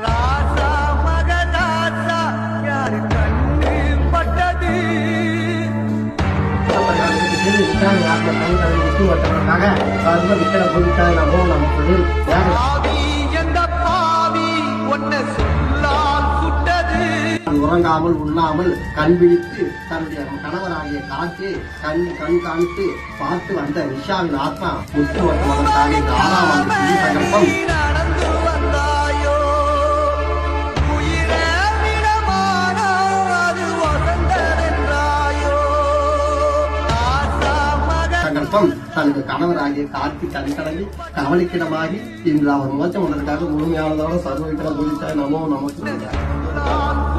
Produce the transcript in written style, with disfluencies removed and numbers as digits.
ராசா மகதாசா யாரு கண்ணு பட்டது உறங்காமல் உண்ணாமல் கண் விழித்து தன்னுடைய கணவராகிய காற்றை கண் காணித்து பார்த்து வந்த நிஷாவின் ஆத்மா முற்று வட்டமாக இந்த 6ஆம் ஆண்டு சங்கல்பம் சங்கல்பம் தனது கணவராகிய கார்த்தி கண்கடங்கி கவலைக்கிடமாகி இன்று அவர் மோட்சம் வந்ததற்காக முழுமையானதோட சர்வ விக்ரம் நமோ நமக்கு